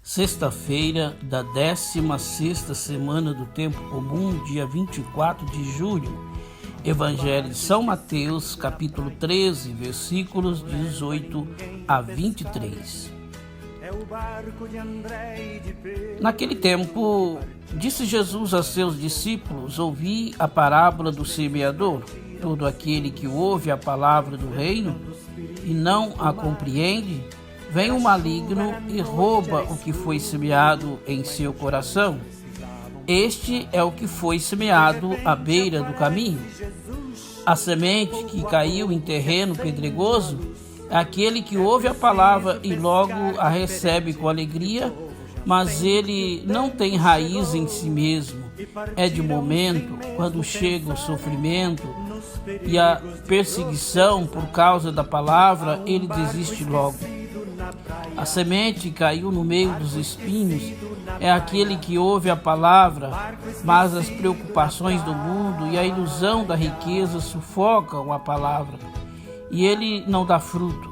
Sexta-feira da 16ª semana do Tempo Comum, dia 24 de julho. Evangelho de São Mateus, capítulo 13, versículos 18 a 23. Naquele tempo, disse Jesus a seus discípulos: ouvi a parábola do semeador. Todo aquele que ouve a palavra do reino e não a compreende, vem o maligno e rouba o que foi semeado em seu coração. Este é o que foi semeado à beira do caminho. A semente que caiu em terreno pedregoso é aquele que ouve a palavra e logo a recebe com alegria, mas ele não tem raiz em si mesmo. É de momento, quando chega o sofrimento e a perseguição por causa da palavra, ele desiste logo. A semente que caiu no meio dos espinhos é aquele que ouve a palavra, mas as preocupações do mundo e a ilusão da riqueza sufocam a palavra, e ele não dá fruto.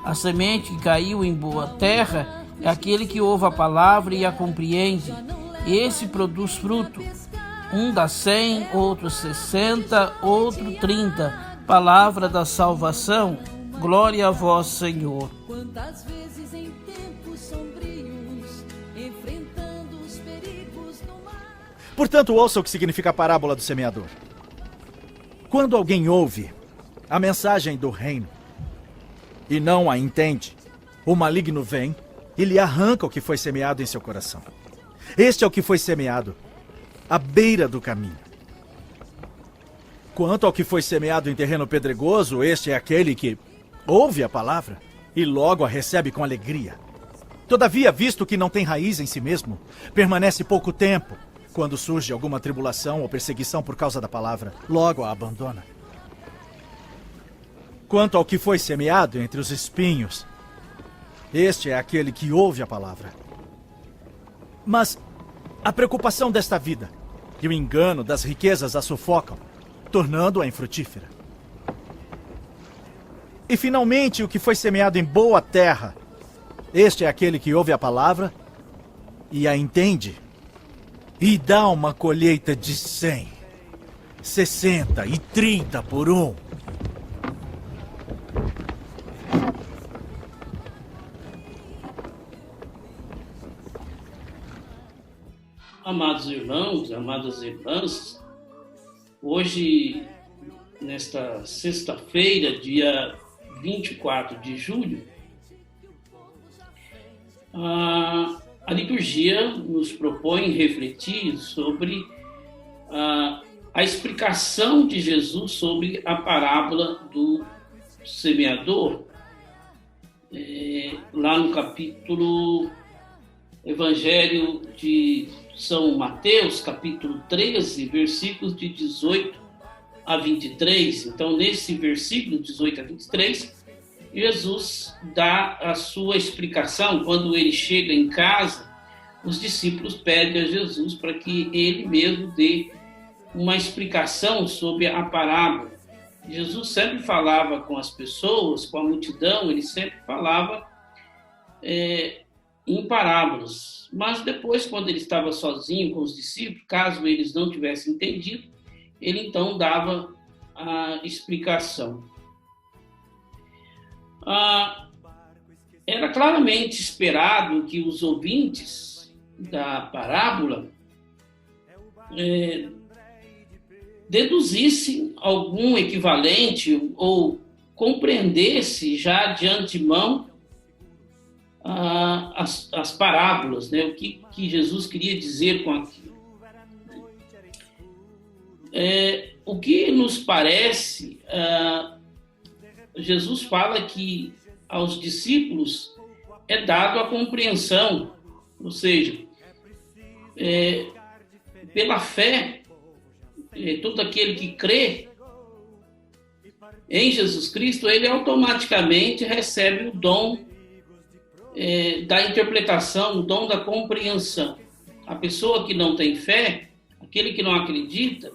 A semente que caiu em boa terra é aquele que ouve a palavra e a compreende. Esse produz fruto. Um dá 100, outro 60, outro 30. Palavra da salvação. Glória a vós, Senhor. Quantas vezes em tempos sombrios, enfrentando os perigos no mar. Portanto, ouça o que significa a parábola do semeador. Quando alguém ouve a mensagem do reino e não a entende, o maligno vem e lhe arranca o que foi semeado em seu coração. Este é o que foi semeado à beira do caminho. Quanto ao que foi semeado em terreno pedregoso, este é aquele que ouve a palavra e logo a recebe com alegria. Todavia, visto que não tem raiz em si mesmo, permanece pouco tempo. Quando surge alguma tribulação ou perseguição por causa da palavra, logo a abandona. Quanto ao que foi semeado entre os espinhos, este é aquele que ouve a palavra. Mas a preocupação desta vida e o engano das riquezas a sufocam, tornando-a infrutífera. E finalmente, o que foi semeado em boa terra, este é aquele que ouve a palavra e a entende, e dá uma colheita de 100, 60 e 30 por um. Amados irmãos, amadas irmãs, hoje, nesta sexta-feira, dia 24 de julho, a liturgia nos propõe refletir sobre a explicação de Jesus sobre a parábola do semeador, lá no capítulo Evangelho de São Mateus, capítulo 13, versículos de 18 a 23. Então, nesse versículo 18 a 23, Jesus dá a sua explicação. Quando ele chega em casa, os discípulos pedem a Jesus para que ele mesmo dê uma explicação sobre a parábola. Jesus sempre falava com as pessoas, com a multidão, ele sempre falava em parábolas. Mas depois, quando ele estava sozinho com os discípulos, caso eles não tivessem entendido, ele então dava a explicação. Era claramente esperado que os ouvintes da parábola deduzissem algum equivalente ou compreendesse já de antemão as parábolas, né? O que Jesus queria dizer com aquilo. O que nos parece, Jesus fala que aos discípulos é dado a compreensão, ou seja, pela fé, todo aquele que crê em Jesus Cristo, ele automaticamente recebe o dom da interpretação, o dom da compreensão. A pessoa que não tem fé, aquele que não acredita,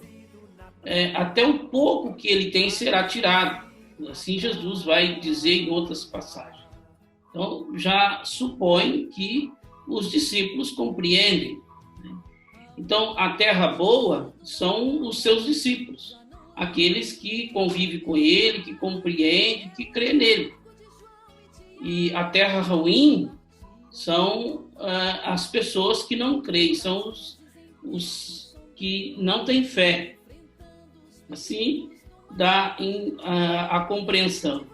até o pouco que ele tem será tirado. Assim Jesus vai dizer em outras passagens. Então, já supõe que os discípulos compreendem. Então, a terra boa são os seus discípulos, aqueles que convivem com ele, que compreendem, que crê nele. E a terra ruim são as pessoas que não creem, são os que não têm fé. Assim dá a compreensão.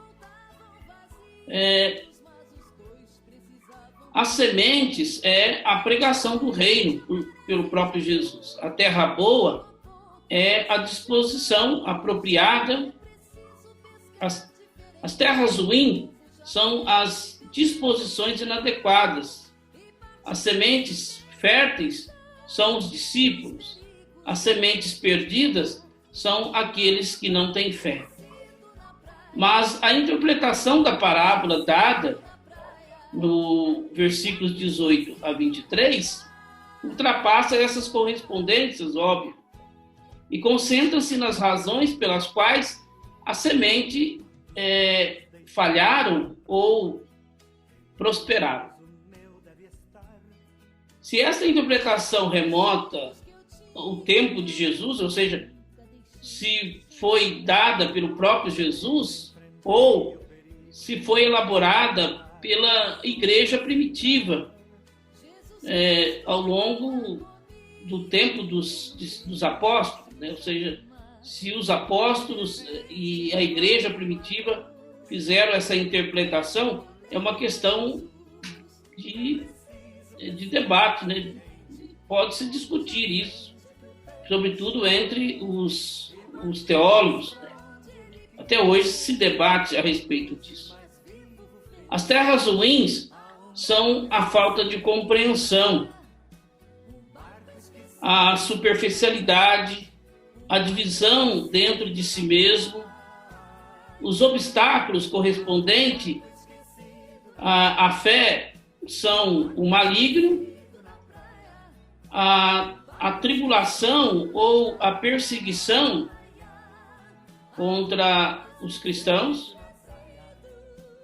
As sementes é a pregação do reino pelo próprio Jesus. A terra boa é a disposição apropriada. As terras ruins são as disposições inadequadas. As sementes férteis são os discípulos. As sementes perdidas são aqueles que não têm fé. Mas a interpretação da parábola dada no versículos 18 a 23 ultrapassa essas correspondências, óbvio, e concentra-se nas razões pelas quais a semente falharam ou prosperaram. Se essa interpretação remota ao tempo de Jesus, ou seja, se foi dada pelo próprio Jesus ou se foi elaborada pela igreja primitiva ao longo do tempo dos apóstolos, né? Ou seja, se os apóstolos e a igreja primitiva fizeram essa interpretação, é uma questão de debate, né? Pode-se discutir isso, sobretudo entre os teólogos, né? Até hoje se debate a respeito disso. As terras ruins são a falta de compreensão, a superficialidade, a divisão dentro de si mesmo, os obstáculos correspondentes à fé são o maligno, a tribulação ou a perseguição contra os cristãos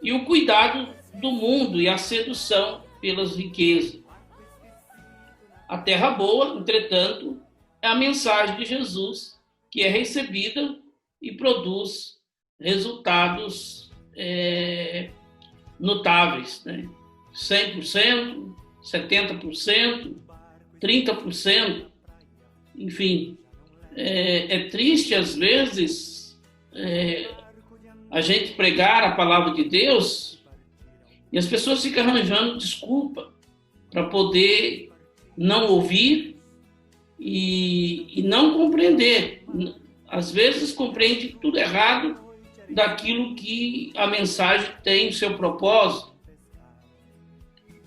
e o cuidado do mundo e a sedução pelas riquezas. A terra boa, entretanto, é a mensagem de Jesus, que é recebida e produz resultados notáveis, né? 100%, 70%, 30%, enfim. É triste, às vezes, a gente pregar a palavra de Deus e as pessoas ficam arranjando desculpa para poder não ouvir e não compreender. Às vezes compreende tudo errado daquilo que a mensagem tem, o seu propósito.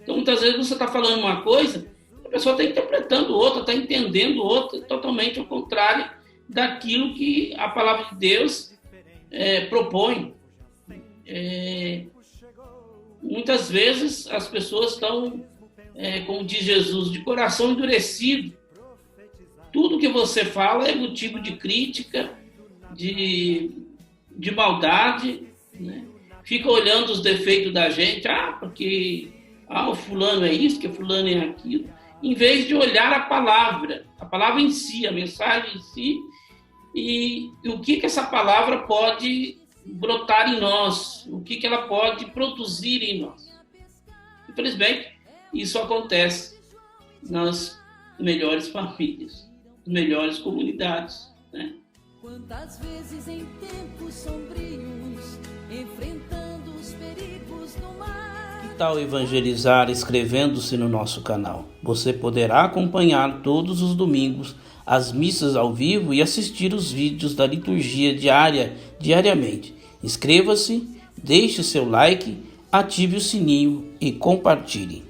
Então, muitas vezes você está falando uma coisa, a pessoa está interpretando outra, está entendendo outra, totalmente ao contrário daquilo que a palavra de Deus propõe. Muitas vezes as pessoas estão, como diz Jesus, de coração endurecido. Tudo que você fala é motivo de crítica, de maldade, né? Fica olhando os defeitos da gente, porque o fulano é isso, que o fulano é aquilo, em vez de olhar a palavra em si, a mensagem em si, e o que essa palavra pode brotar em nós, o que ela pode produzir em nós. Infelizmente, isso acontece nas melhores famílias, nas melhores comunidades, né? Quantas vezes em tempos sombrios, enfrentando os perigos do mar. Que tal evangelizar inscrevendo-se no nosso canal? Você poderá acompanhar todos os domingos as missas ao vivo e assistir os vídeos da liturgia diariamente. Inscreva-se, deixe seu like, ative o sininho e compartilhe.